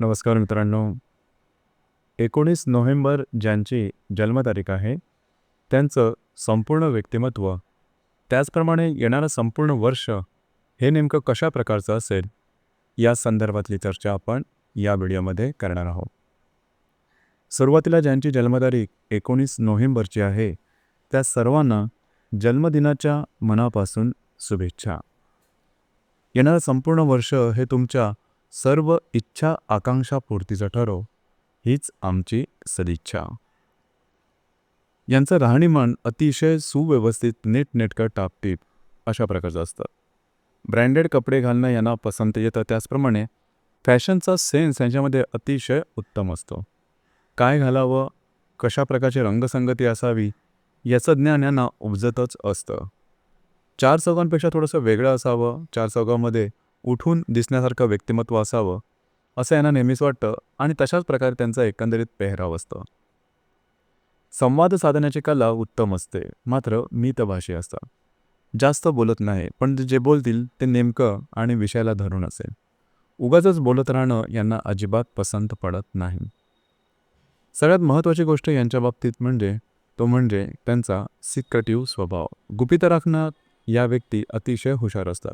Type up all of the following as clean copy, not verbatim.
नमस्कार मित्रांनो. 19 नोव्हेंबर ज्यांची जन्मतारीख आहे, त्यांचं संपूर्ण व्यक्तिमत्व, त्याचप्रमाणे येणारं संपूर्ण वर्ष हे नेमकं कशा प्रकारचं असेल, या संदर्भातली चर्चा आपण या व्हिडिओमध्ये करणार आहोत. सुरुवातीला ज्यांची जन्मतारीख 19 नोव्हेंबरची आहे, त्या सर्वांना जन्मदिनाच्या मनापासून शुभेच्छा. येणारं संपूर्ण वर्ष हे तुमच्या सर्व इच्छा आकांक्षा पूर्तीचं ठरो, हीच आमची सदिच्छा. यांचं राहणीमान अतिशय सुव्यवस्थित, नीटनेटकं, टापटीप अशा प्रकारचं असतं. ब्रँडेड कपडे घालणं यांना पसंत येतं, त्याचप्रमाणे फॅशनचा सेन्स यांच्यामध्ये अतिशय उत्तम असतो. काय घालावं, कशा प्रकारची रंगसंगती असावी याचं ज्ञान यांना उपजतच असतं. चार चौघांपेक्षा थोडंसं वेगळं असावं, चार चौघांमध्ये उठून दिसण्यासारखं व्यक्तिमत्व असावं, असं यांना नेहमीच वाटतं आणि तशाच प्रकारे त्यांचं एकंदरीत पेहराव असतं. संवाद साधण्याची कला उत्तम असते, मात्र मितभाषी असतात. जास्त बोलत नाही, पण जे बोलतील ते नेमकं आणि विषयाला धरून असेल. उगाचच बोलत राहणं यांना अजिबात पसंत पडत नाही. सगळ्यात महत्त्वाची गोष्ट यांच्या बाबतीत म्हणजे त्यांचा सिक्रेटिव्ह स्वभाव. गुपित राखण्यात या व्यक्ती अतिशय हुशार असतात.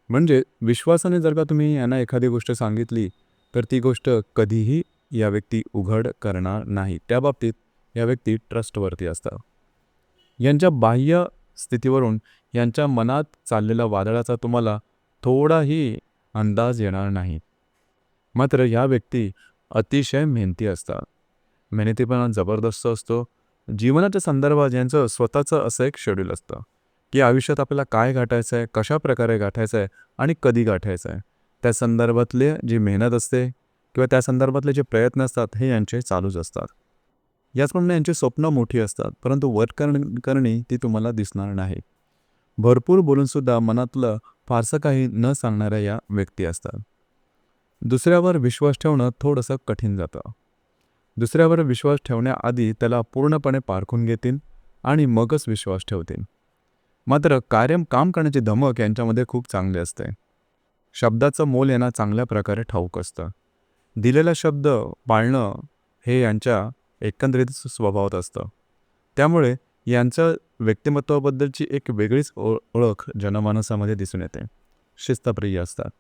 म्हणजे विश्वासाने जर का तुम्ही यांना एखादी गोष्ट सांगितली तर ती गोष्ट कधीही या व्यक्ती उघड करणार नाही. त्या बाबतीत या व्यक्ती ट्रस्टवरती असतात. यांच्या बाह्य स्थितीवरून यांच्या मनात चाललेल्या वादळाचा तुम्हाला थोडाही अंदाज येणार नाही. मात्र या व्यक्ती अतिशय मेहनती असतात. मेहनतीपणा जबरदस्त असतो. जीवनाच्या संदर्भात यांचं स्वतःचं असं एक शेड्यूल असतं की आयुष्यात आपल्याला काय गाठायचं आहे, कशा प्रकारे गाठायचं आहे आणि कधी गाठायचं आहे. त्या संदर्भातले जी मेहनत असते किंवा त्या संदर्भातले जे प्रयत्न असतात हे यांचे चालूच असतात. याचप्रमाणे यांची स्वप्न मोठी असतात, परंतु वर्क करणे ती तुम्हाला दिसणार नाही. भरपूर बोलूनसुद्धा मनातलं फारसं काही न सांगणाऱ्या या व्यक्ती असतात. दुसऱ्यावर विश्वास ठेवणं थोडंसं कठीण जातं. दुसऱ्यावर विश्वास ठेवण्याआधी त्याला पूर्णपणे पारखून घेतील आणि मगच विश्वास ठेवतील. मात्र काम करण्याची धमक यांच्यामध्ये खूप चांगली असते. शब्दाचं मोल यांना चांगल्या प्रकारे ठाऊक असतं. दिलेला शब्द पाळणं हे यांच्या एकंदरीत स्वभावात असतं. त्यामुळे यांच्या व्यक्तिमत्वाबद्दलची एक वेगळीच ओळख जनमानसामध्ये दिसून येते. शिस्तप्रिय असतात.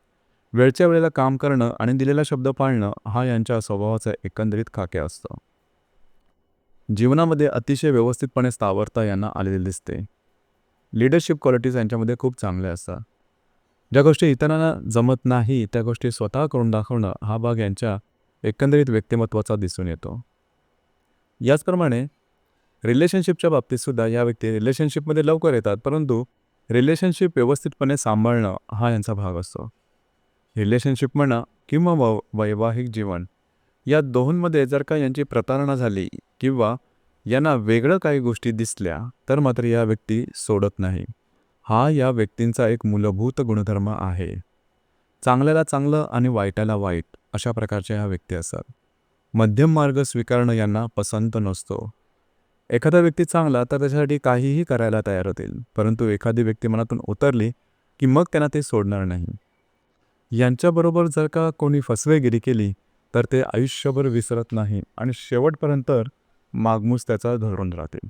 वेळच्या वेळेला काम करणं आणि दिलेला शब्द पाळणं हा यांच्या स्वभावाचा एकंदरीत खाक्या असतो. जीवनामध्ये अतिशय व्यवस्थितपणे स्थावरता यांना आलेले दिसते. लीडरशिप क्वालिटीज यांच्यामध्ये खूप चांगल्या असतात. ज्या गोष्टी इतरांना जमत नाही त्या गोष्टी स्वतः करून दाखवणं हा भाग यांच्या एकंदरीत व्यक्तिमत्वाचा दिसून येतो. याचप्रमाणे रिलेशनशिपच्या बाबतीतसुद्धा या व्यक्ती रिलेशनशिपमध्ये लवकर येतात, परंतु रिलेशनशिप व्यवस्थितपणे सांभाळणं हा यांचा भाग असतो. रिलेशनशिप म्हणा किंवा वैवाहिक जीवन या दोहोंमध्ये जर का यांची प्रतारणा झाली किंवा यांना वेगळं काही गोष्टी दिसल्या तर मात्र या व्यक्ती सोडत नाही. हा या व्यक्तींचा एक मूलभूत गुणधर्म आहे. चांगल्याला चांगलं आणि वाईटाला वाईट अशा प्रकारच्या ह्या व्यक्ती असतात. मध्यम मार्ग स्वीकारणं यांना पसंत नसतो. एखादा व्यक्ती चांगला तर त्याच्यासाठी काहीही करायला तयार होतील, परंतु एखादी व्यक्ती मनातून उतरली की मग त्यांना ते सोडणार नाही. यांच्याबरोबर जर का कोणी फसवेगिरी केली तर ते आयुष्यभर विसरत नाही आणि शेवटपर्यंत मागमूस त्याचा धरून राहतील.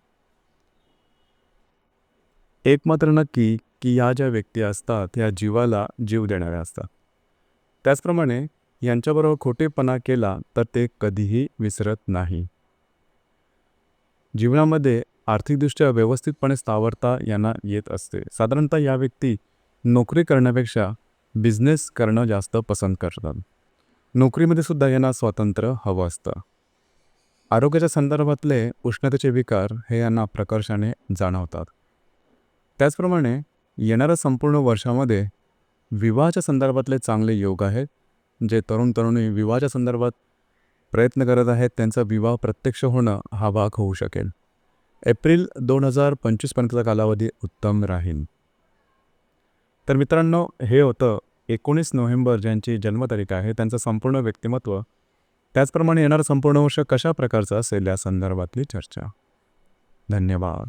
एक मात्र नक्की की या ज्या व्यक्ती असतात या जीवाला जीव देणाऱ्या असतात. त्याचप्रमाणे यांच्याबरोबर खोटेपणा केला तर ते कधीही विसरत नाही. जीवनामध्ये आर्थिकदृष्ट्या व्यवस्थितपणे स्थावरता यांना येत असते. साधारणतः या व्यक्ती नोकरी करण्यापेक्षा बिझनेस करणं जास्त पसंत करतात. नोकरीमध्ये सुद्धा यांना स्वातंत्र्य हवं असतं. आरोग्याच्या संदर्भातले उष्णतेचे विकार हे यांना प्रकर्षाने जाणवतात. त्याचप्रमाणे येणाऱ्या संपूर्ण वर्षामध्ये विवाहाच्या संदर्भातले चांगले योग आहेत. जे तरुणी विवाहाच्या संदर्भात प्रयत्न करत आहेत त्यांचा विवाह प्रत्यक्ष होणं हा भाग होऊ शकेल. एप्रिल 2025 पर्यंतचा कालावधी उत्तम राहील. तर मित्रांनो, हे होतं 19 नोव्हेंबर ज्यांची जन्मतारीख आहे त्यांचं संपूर्ण व्यक्तिमत्व, त्याचप्रमाणे येणारं संपूर्ण वर्ष कशा प्रकारचं असेल या संदर्भातली चर्चा. धन्यवाद.